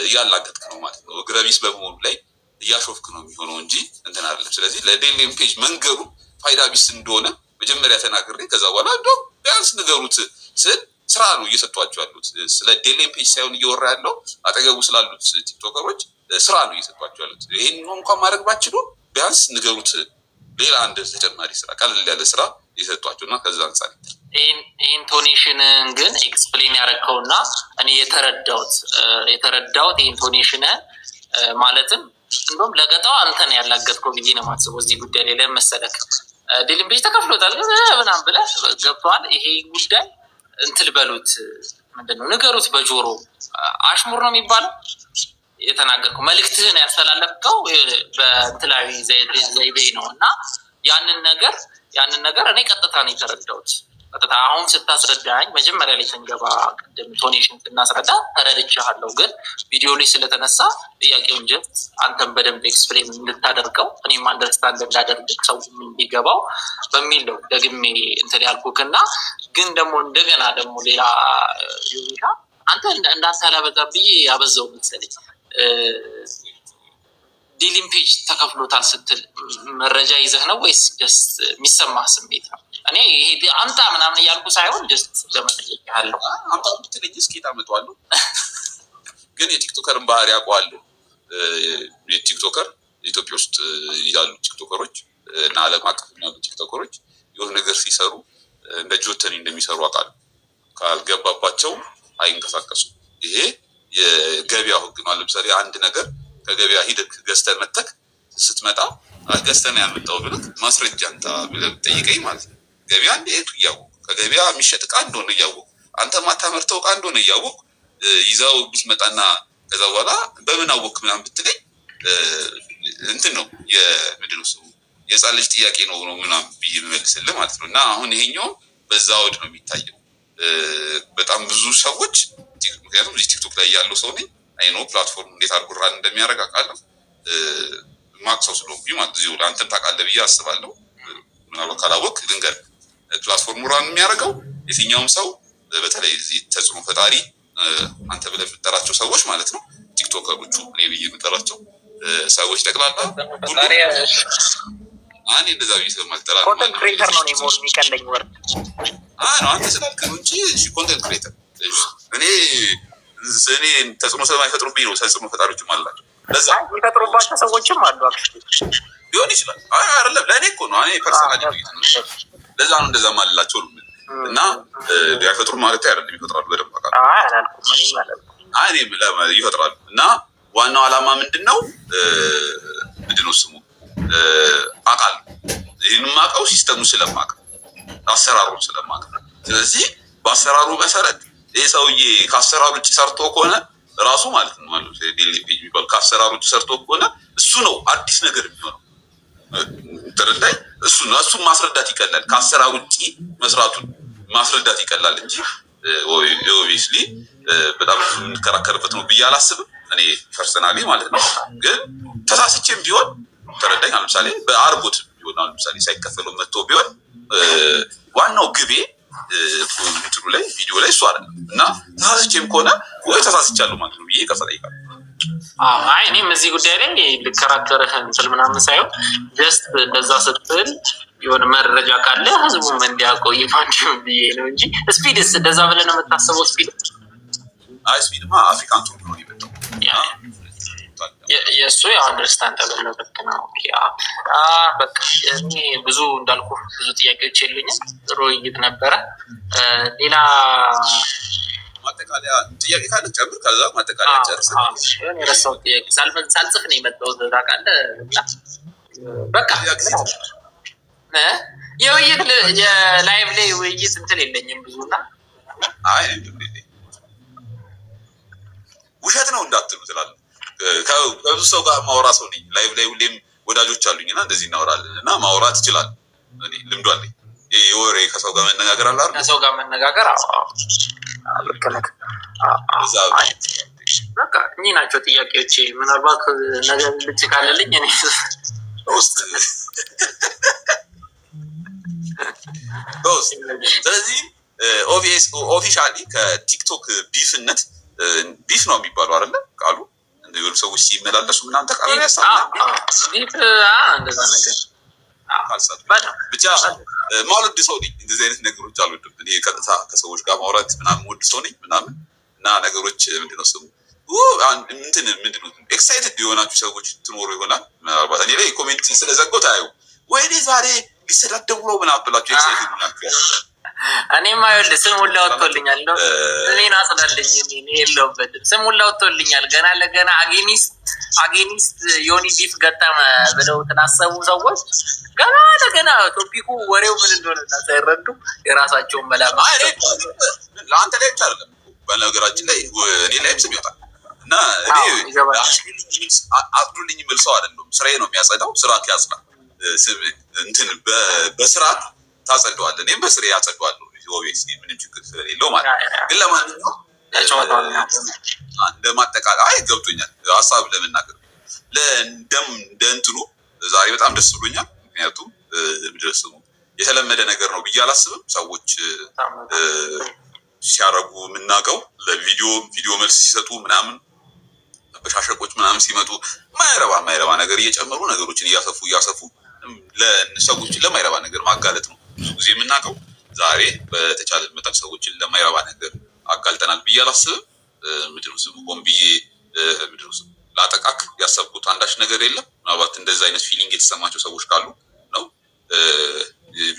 እያላገጥክ ነው ማለት ነው። እግረ ቢስ በመሆኑ ላይ እያሾፍክ ነው የሚሆነው እንጂ እንትን አይደለም። ስለዚህ ለዴሊም ፔጅ መንገሩ ፋይዳ ቢስ እንደሆነ መጀመሪያ ተናግሬ ከዛ በኋላ እንደው ቢያንስ ንገሩት ስል ስራ ነው እየሰጧቸው ያሉት። ስለ ዴሊም ፔጅ ሳይሆን እየወራ ያለው አጠገቡ ስላሉት ቲክቶከሮች ስራ ነው እየሰጧቸው ያሉት። ይሄን እንኳን ማድረግ ባችሉ ቢያንስ ንገሩት ሌላ አንድ ተጨማሪ ስራ ቀለል ያለ ስራ እየሰጧቸውና ከዛ አንፃር ኢንቶኔሽን ግን ኤክስፕሌን ያደረከውና እኔ የተረዳሁት ኢንቶኔሽን ማለትም እንደውም ለገጣው አንተን ያላገጥከው ብዬ ነው የማስበው። እዚህ ጉዳይ ላይ ለመሰለክ ዴሊም ፔጅ ተከፍሎታል ግን ምናምን ብለህ ገብቷል። ይሄ ጉዳይ እንትል በሉት ምንድነው ንገሩት በጆሮ አሽሙር ነው የሚባለው የተናገርከው መልእክትህን ያስተላለፍከው በእንትላዊ ዘይቤ ነው እና ያንን ነገር እኔ ቀጥታ ነው የተረዳሁት። ቀጥታ አሁን ስታስረዳኝ መጀመሪያ ላይ ስንገባ ቅድም ቶኔሽን ስናስረዳ ተረድቻለሁ። ግን ቪዲዮ ላይ ስለተነሳ ጥያቄውን ጀት አንተን በደንብ ኤክስፕሌን እንድታደርገው እኔም አንደርስታንድ እንዳደርግ ሰው እንዲገባው በሚል ነው ደግሜ እንትን ያልኩክና ግን ደግሞ እንደገና ደግሞ ሌላ ይሁንካ አንተ እንዳንተ አላበዛ ብዬ ያበዛው መሰለኝ። ዴሊም ፔጅ ተከፍሎታል ስትል መረጃ ይዘህ ነው ወይስ ጀስት የሚሰማህ ስሜት ነው? እኔ ይሄ አምጣ ምናምን እያልኩ ሳይሆን ጀስት ለመጠየቅ ያለው አምጣ ብትለኝ እስኪ ታመጣዋለሁ። ግን የቲክቶከርን ባህሪ ያውቀዋለሁ። የቲክቶከር ኢትዮጵያ ውስጥ ያሉ ቲክቶከሮች እና ዓለም አቀፍ ያሉ ቲክቶከሮች የሆነ ነገር ሲሰሩ እንደ ጆተኒ እንደሚሰሩ አውቃለሁ። ካልገባባቸው አይንቀሳቀሱም። ይሄ የገበያ ህግ ነው። ለምሳሌ አንድ ነገር ከገበያ ሂደህ ገዝተህ መተክ ስትመጣ ገዝተህ ያመጣው ብለህ ማስረጃ አንተ ብለህ ጠይቀኝ ማለት ነው። ገበያ እንዴት ያወቁ ከገበያ የሚሸጥ ዕቃ እንደሆነ እያወቁ አንተ ማታመርተው ዕቃ እንደሆነ እያወቁ ይዛው ብትመጣና ከዛ በኋላ በምን አወቅ ምናምን ብትለኝ እንትን ነው የምንድነው ሰው የህፃን ልጅ ጥያቄ ነው ምናምን ብዬ የምመልስልህ ማለት ነው። እና አሁን ይሄኛው በዛ ወድ ነው የሚታየው። በጣም ብዙ ሰዎች ምክንያቱም እዚህ ቲክቶክ ላይ ያለው ሰው ነኝ አይኖ ፕላትፎርም እንዴት አድርጎ ራን እንደሚያደርግ አውቃለሁ። ማክሰው ስለሆንኩኝ ማለት እዚሁ ለአንተም ታውቃለህ ብዬ አስባለሁ። ምናልባት ካላወቅ ልንገር ፕላትፎርሙ ራን የሚያደርገው የትኛውም ሰው በተለይ እዚህ ተጽዕኖ ፈጣሪ አንተ ብለህ የምትጠራቸው ሰዎች ማለት ነው ቲክቶከሮቹ እኔ ብዬ የምጠራቸው ሰዎች ጠቅላላ እኔ እንደዛ ብዬ ስለማልጠራ ኮንተንት ክሬተር ነው ሞር የሚቀለኝ ወርድ አንተ ስላልክ ነው እንጂ ኮንተንት ክሬተር እኔ ተጽዕኖ ስለማይፈጥሩብኝ ነው ተጽዕኖ ፈጣሪዎችም አላቸው። ለዛ የሚፈጥሩባቸው ሰዎችም አሉ ሊሆን ይችላል። አይደለም ለእኔ እኮ ነው እኔ ፐርሰናሊ ለዛ ነው እንደዛ ማላቸው ነው እና ያፈጥሩ ማለት አይደለም ይፈጥራሉ በደንብ ይፈጥራሉ። እና ዋናው ዓላማ ምንድነው ስሙ አቃል ይህን ማቀው ሲስተሙ ስለማቀ አሰራሩን ስለማቀ ስለዚህ በአሰራሩ መሰረት ይህ ሰውዬ ከአሰራሩ ውጭ ሰርቶ ከሆነ ራሱ ማለት ነው ማለት ዴሊም ፔጅ የሚባል ከአሰራሩ ውጭ ሰርቶ ከሆነ እሱ ነው አዲስ ነገር የሚሆነው ተረዳይ እሱን ማስረዳት ይቀላል። ከአሰራሩ ውጭ መስራቱን ማስረዳት ይቀላል እንጂ ኦብቪስሊ በጣም እንከራከርበት ነው ብዬ አላስብም እኔ ፐርሰናሊ ማለት ነው። ግን ተሳስቼም ቢሆን ተረዳኝ ለምሳሌ በአርቦት ቢሆን ለምሳሌ ሳይከፈለው መጥቶ ቢሆን ዋናው ግቤ እንትሩ ላይ ቪዲዮ ላይ እሱ አይደለም እና ተሳስቼም ከሆነ ወይ ተሳስቻለሁ ማለት ነው ብዬ ይቀርጻል። አይ እኔም እዚህ ጉዳይ ላይ ልከራከርህ እንትን ምናምን ሳይሆን ጀስት እንደዛ ስትል የሆነ መረጃ ካለ ህዝቡም እንዲያውቀው ይፋንዲው ብዬ ነው እንጂ ስፒድስ እንደዛ ብለህ ነው የምታስበው? ስፒድማ አፍሪካን ቱር ነው ይበጣው የእሱ ያው አንደርስታንደብል ነው። ልክ ነው። በቃ እኔ ብዙ እንዳልኩ ብዙ ጥያቄዎች የሉኝም። ጥሩ ውይይት ነበረ። ሌላ ማጠቃለያ ጥያቄ ካለ ጨምር፣ ከዛ ማጠቃለያ ጨርስ። የረሳሁት ጥያቄ ሳልጽፍ ነው የመጣሁት ታውቃለህ። በቃ የውይይት የላይቭ ላይ ውይይት እንትን የለኝም ብዙና አይ ውሸት ነው እንዳትሉ ትላለህ። ከብዙ ሰው ጋር ማውራ ሰው ነኝ። ላይቭ ላይ ሁሌም ወዳጆች አሉኝ እና እንደዚህ እናወራለን እና ማውራት እችላለሁ። እኔ ልምዱ አለኝ። የወሬ ከሰው ጋር መነጋገር አለ አይደል? ከሰው ጋር መነጋገር ልክ ነህ። በቃ እኚህ ናቸው ጥያቄዎች። ምናልባት ነገር ልጭ ካለልኝ እኔ ውስጥ ስለዚህ ኦፊሻሊ ከቲክቶክ ቢፍነት ቢፍ ነው የሚባለው አይደለ? ቃሉ እንደው ሰዎች ሲመላለሱ ምናምን ተቃራኒ ያሳውቃል። ቢፍ እንደዛ ነገር ብቻ ማውለድ ሰው ነኝ። እንደዚህ አይነት ነገሮች አልወድም። እኔ ቀጥታ ከሰዎች ጋር ማውራት ምናምን ወድ ሰው ነኝ ምናምን እና ነገሮች ምንድነው ስሙ ምንድነው ኤክሳይትድ የሆናችሁ ሰዎች ትኖሩ ይሆናል። ምናልባት እኔ ላይ ኮሜንት ስለዘጋሁት አየው ወይኔ ዛሬ ሊሰዳደቡ ነው ምናምን ብላችሁ ኤክሳይትድ ናችሁ። እኔማ ይኸውልህ ስም ሁላ ወጥቶልኛል። እንደው እኔን አጽዳልኝ እኔ የለሁበትም። ስም ሁላ ወጥቶልኛል። ገና ለገና አጌኒስት ዮኒ ቢፍ ገጠመ ብለው ትናሰቡ ሰዎች ገና ለገና ቶፒኩ ወሬው ምን እንደሆነ ሳይረዱ የራሳቸውን መላማ ለአንተ ላይ ብቻ አይደለም በነገራችን ላይ እኔ ላይም ስም ይወጣል እና እኔ አጽዱልኝ የምል ሰው አይደለም። ስራዬ ነው የሚያጸዳው። ስራ ያጽዳ እንትን በስራ ታጸደዋለህ። እኔም በስሬ ያጸደዋለሁ። ኦብቪየስሊ ምንም ችግር ስለሌለው ማለት ግን ለማንኛውም እንደማጠቃላይ ገብቶኛል። ሀሳብ ለመናገር እንደእንትኑ ዛሬ በጣም ደስ ብሎኛል። ምክንያቱም ድረስ የተለመደ ነገር ነው ብዬ አላስብም። ሰዎች ሲያረጉ የምናውቀው ለቪዲዮ መልስ ሲሰጡ ምናምን በሻሸቆች ምናምን ሲመጡ ማይረባ ነገር እየጨመሩ ነገሮችን እያሰፉ ለሰዎች ለማይረባ ነገር ማጋለጥ ነው ብዙ ጊዜ የምናውቀው። ዛሬ በተቻለ መጠን ሰዎችን ለማይረባ ነገር አጋልጠናል ብዬ አላስብም። ምንድነው ስሙ ሆን ብዬ ምንድነው ስሙ ላጠቃክ ያሰብኩት አንዳች ነገር የለም። ምናልባት እንደዚህ አይነት ፊሊንግ የተሰማቸው ሰዎች ካሉ ነው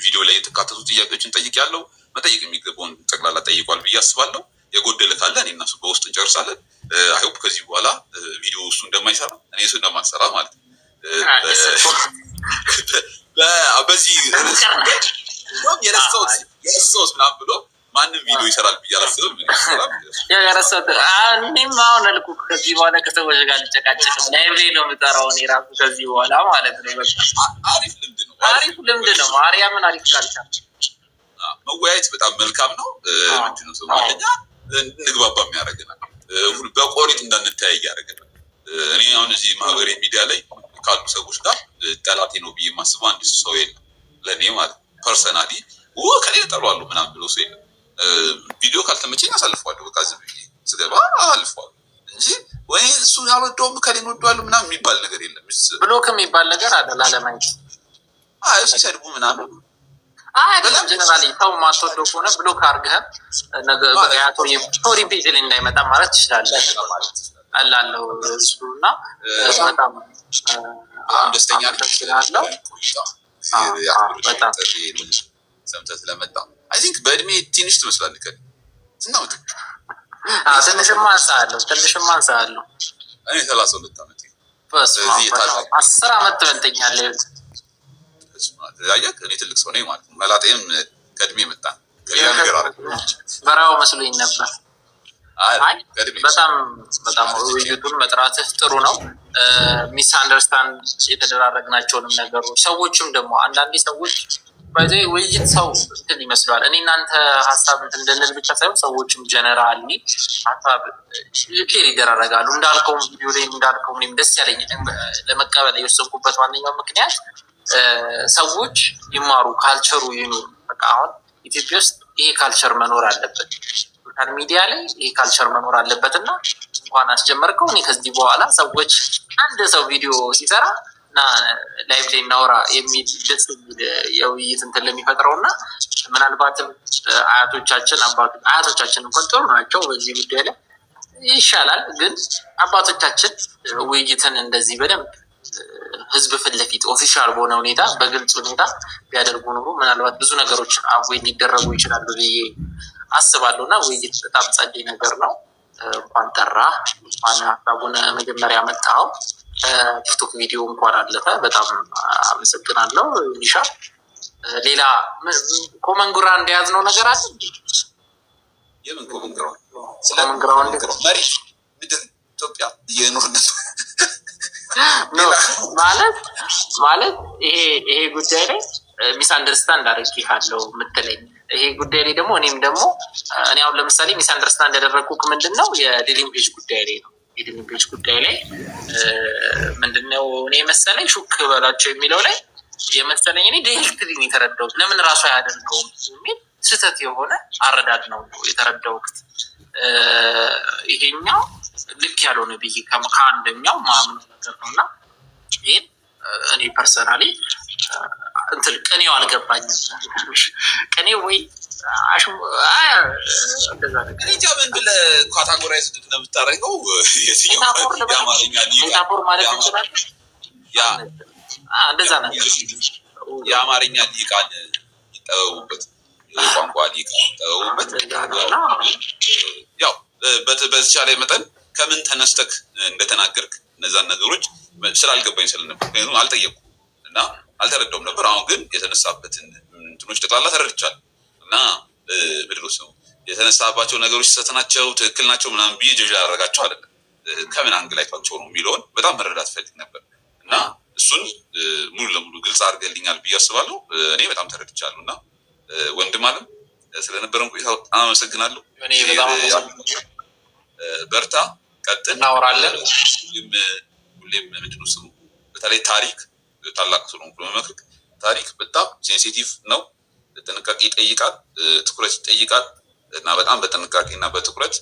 ቪዲዮ ላይ የተካተቱ ጥያቄዎችን ጠይቄያለሁ። መጠየቅ የሚገባውን ጠቅላላ ጠይቋል ብዬ አስባለሁ። የጎደለ ካለ እኔ እና እሱ በውስጥ እንጨርሳለን። አይሆፕ ከዚህ በኋላ ቪዲዮ እሱ እንደማይሰራ እኔ እሱ እንደማልሰራ ማለት ነው። በዚህ የረሳሁት ምናምን ብሎ ማንም ቪዲዮ ይሰራል ብዬ አላስብም። እኔም አሁን አልኩህ ከዚህ በኋላ ከሰዎች ጋር ልጨቃጨቅም ላይቭ ላይ ነው የምጠራው እኔ ራሱ ከዚህ በኋላ ማለት ነው። አሪፍ ልምድ ነው። ማርያምን አሪፍ ካልቻል መወያየት በጣም መልካም ነው። ምንድነው ሰው አንደኛ እንግባባም ያደርገናል። በቆሪጥ እንዳንተያይ ያደርገናል። እኔ አሁን እዚህ ማህበራዊ ሚዲያ ላይ ካሉ ሰዎች ጋር ጠላቴ ነው ብዬ የማስበው አንድ ሰው የለም። ለእኔ ማለት ፐርሰናሊ ከሌ ጠሏለሁ ምናምን ብሎ ሰው የለም። ቪዲዮ ካልተመቸኝ አሳልፈዋለሁ። በቃ ዝም ብዬ ስገባ አሳልፈዋለሁ እንጂ ወይ እሱ ያልወደውም ከሌን ወደዋለሁ ምናምን የሚባል ነገር የለም። ብሎክ የሚባል ነገር አለ ላለማየት ሲሰድቡ ምናምን አይደለም። ጀነራሊ ሰው ማትወደው ከሆነ ብሎክ አድርገህ ቶሪ ፔጅ ላይ እንዳይመጣ ማለት ትችላለህ አላለው እሱ እና በጣም ደስተኛ አለው በጣም ሰምተህ ስለመጣ አይ ቲንክ በእድሜ ትንሽ ትመስላለህ። ስንት ትንሽማ አንሳለሁ እኔ 32 ዓመት ስለዚህ 10 ዓመት ትበልጠኛለህ። እኔ ትልቅ ሰው ነኝ ማለት ነው። መላጤም ከእድሜ መጣ ከሌላ ነገር አለ በራው መስሎኝ ነበር። አይ በጣም ውይይቱን መጥራትህ ጥሩ ነው። ሚስ አንደርስታንድ የተደራረግናቸውንም ነገሮች ሰዎችም ደግሞ አንዳንዴ ሰዎች በዚህ ውይይት ሰው እንትን ይመስለዋል። እኔ እናንተ ሀሳብ እንድንል ብቻ ሳይሆን ሰዎችም ጀነራሊ ሀሳብ ሼር ይደራረጋሉ። እንዳልከውም ቪዲዮ ላይ እንዳልከው እኔም ደስ ያለኝ ለመቀበል የወሰንኩበት ዋነኛው ምክንያት ሰዎች ይማሩ፣ ካልቸሩ ይኑር። በቃ አሁን ኢትዮጵያ ውስጥ ይሄ ካልቸር መኖር አለበት፣ ሶሻል ሚዲያ ላይ ይሄ ካልቸር መኖር አለበት እና እንኳን አስጀመርከው እኔ ከዚህ በኋላ ሰዎች አንድ ሰው ቪዲዮ ሲሰራ እና ላይቭ ላይ እናወራ የሚል ደስ የሚል የውይይት እንትን ለሚፈጥረው እና ምናልባትም አያቶቻችን እንኳን ጥሩ ናቸው በዚህ ጉዳይ ላይ ይሻላል። ግን አባቶቻችን ውይይትን እንደዚህ በደንብ ህዝብ ፊት ለፊት ኦፊሻል በሆነ ሁኔታ በግልጽ ሁኔታ ቢያደርጉ ኖሮ ምናልባት ብዙ ነገሮች አቮይድ ሊደረጉ ይችላሉ ብዬ አስባለሁ እና ውይይት በጣም ጸዴ ነገር ነው። እንኳን ጠራ እንኳን ሀሳቡን መጀመሪያ መጣው። ቲክቶክ ቪዲዮ እንኳን አለፈ። በጣም አመሰግናለሁ ኒሻ። ሌላ ኮመንጉራ እንደያዝነው ነገር አለ እንዴ? የምን ኮመንጉራ? ኮመንጉራው እንዴ መሪ ምድር ኢትዮጵያ የኑርነት ማለት ይሄ ጉዳይ ላይ ሚስ አንደርስታንድ አድርጌሃለሁ የምትለኝ ይሄ ጉዳይ ላይ ደግሞ እኔ አሁን ለምሳሌ ሚስ አንደርስታንድ ያደረግኩት ምንድን ነው የዴሊንግ ፔጅ ጉዳይ ላይ ነው። የዴሊንግ ፔጅ ጉዳይ ላይ ምንድነው እኔ መሰለኝ ሹክ በላቸው የሚለው ላይ የመሰለኝ እኔ ዳይሬክትሊ ነው የተረዳሁት። ለምን ራሱ አያደርገውም የሚል ስህተት የሆነ አረዳድ ነው የተረዳሁት። ይሄኛው ልክ ያልሆነ ብዬ ከአንደኛው ማምኑ ነገር ነው እና ይህን እኔ ፐርሰናሊ ቅኔው አልገባኝም። ቅኔው ወይ እንደዛ ነገር እንጃ ምን ብለህ ካታጎራይዝ እንደምታደርገው ሜታፎር ማለት እንችላለን። እንደዛ ነገር የአማርኛ ሊቃን ይጠበቡበት፣ የቋንቋ ሊቃን ይጠበቡበት። ያው በተቻለ መጠን ከምን ተነስተክ እንደተናገርክ እነዛን ነገሮች ስላልገባኝ ስለነበር አልጠየኩም እና አልተረዳውም ነበር። አሁን ግን የተነሳበትን እንትኖች ጠቅላላ ተረድቻለሁ እና ምድሮስ ነው የተነሳባቸው ነገሮች ስህተት ናቸው ትክክል ናቸው ምናምን ብዬ ጀጅ ያደረጋቸው አይደለም። ከምን አንግል አይቷቸው ነው የሚለውን በጣም መረዳት ፈልግ ነበር እና እሱን ሙሉ ለሙሉ ግልጽ አድርገልኛል ብዬ አስባለሁ። እኔ በጣም ተረድቻለሁ እና ወንድም አለም ስለነበረን ቆይታ በጣም አመሰግናለሁ። በርታ፣ ቀጥል፣ እናወራለን። ሁሌም ምንድነው ስሙ በተለይ ታሪክ ታላቅ ስለሆንኩ ለመመክር ታሪክ በጣም ሴንሲቲቭ ነው። ጥንቃቄ ይጠይቃል፣ ትኩረት ይጠይቃል እና በጣም በጥንቃቄ እና በትኩረት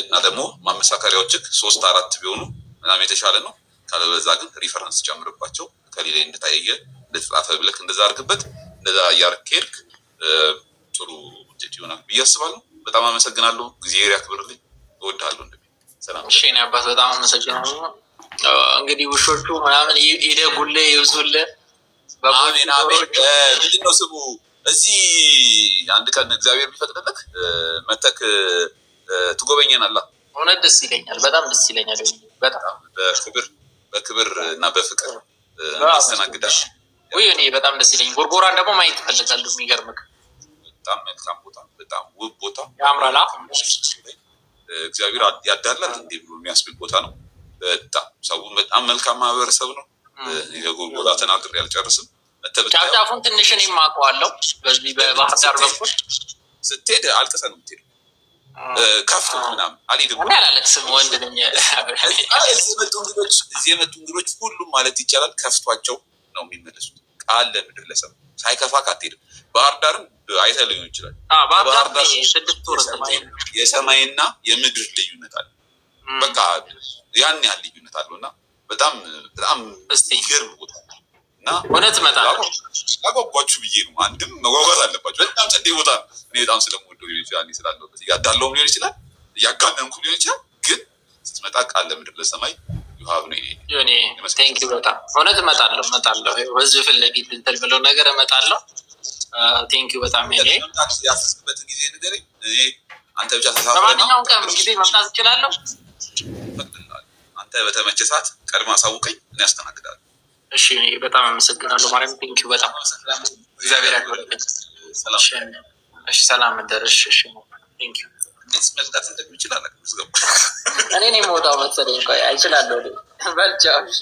እና ደግሞ ማመሳከሪያዎችህ 3-4 ቢሆኑ በጣም የተሻለ ነው። ካለበዛ ግን ሪፈረንስ ጨምርባቸው። ከሌላ እንደታየ እንደተጻፈ ብለክ እንደዛ አድርግበት። እንደዛ እያረከርክ ጥሩ ውጤት ይሆናል ብዬ አስባለሁ። በጣም አመሰግናለሁ። እግዚአብሔር ያክብርልኝ። እወድሃለሁ። ሰላም። እሺ እኔ አባት በጣም አመሰግናለሁ። እንግዲህ ውሾቹ ምናምን ይደጉልህ ይብዙልህ። አሜን አሜን። ምንድነው ስሙ እዚህ አንድ ቀን እግዚአብሔር ቢፈቅድልህ መተክ ትጎበኘናለህ። እውነት ደስ ይለኛል፣ በጣም ደስ ይለኛል። በጣም በክብር እና በፍቅር ማስተናግዳሽ ወይ እኔ በጣም ደስ ይለኛል። ጎርጎራን ደግሞ ማየት እፈልጋለሁ። የሚገርምህ በጣም መልካም ቦታ፣ በጣም ውብ ቦታ ያምራል። እግዚአብሔር ያዳላል እንዴ ብሎ የሚያስብል ቦታ ነው። በጣም ሰው በጣም መልካም ማህበረሰብ ነው። የጎርጎራ ተናግሬ አልጨርስም። ጫፍጫፉን ትንሽ እኔም አውቀዋለሁ። በዚህ በባህር ዳር በኩል ስትሄድ አልቅሰህ ነው የምትሄደው። ከፍቶ ምናምን አልሄድም። እኔ አላለቅስም፣ ወንድ ነኝ። እዚህ የመጡ እንግዶች ሁሉም ማለት ይቻላል ከፍቷቸው ነው የሚመለሱት። ቃል ለምድር ለሰው ሳይከፋ አትሄድም። ባህር ዳርም አይተህ ሊሆን ይችላል። ባህር ዳር 6 ወር የሰማይና የምድር ልዩነት አለ። በቃ ያን ያህል ልዩነት አለው እና በጣም ይገርም ቦታ እና እውነት እመጣለሁ። አጓጓችሁ ብዬ ነው። አንድም መጓጓዝ አለባችሁ። በጣም ጸዴ ቦታ ነው። እኔ በጣም ስለምወደው ሊሆን ይችላል፣ ስላለበት እያዳለውም ሊሆን ይችላል፣ እያጋነንኩ ሊሆን ይችላል። ግን ስትመጣ ቃል ለምድር ለሰማይ ዩሃብ ነው። እኔ ቴንኪው በጣም እውነት እመጣለሁ። በዚህ ፊት ለፊት እንትን ብለው ነገር እመጣለሁ። ቴንኪው በጣም ያፈስክበትን ጊዜ ንገረኝ። አንተ ብቻ ተሳፍረህ በማንኛውም ቀን ጊዜ መምጣት እችላለሁ። አንተ በተመቸ ሰዓት ቀድማ አሳውቀኝ፣ እኔ አስተናግዳለሁ። እሺ በጣም አመሰግናለሁ ማርያም። ቴንኪው በጣም እግዚአብሔር ያክብርልኝ። ሰላም እንደርሽ። እሺ ቴንኪው። እንዴት መዝጋት እንደሚችል አላውቅም። እኔ ነኝ የምወጣው መሰለኝ። ቆይ አይችላለሁ። በልቻው። እሺ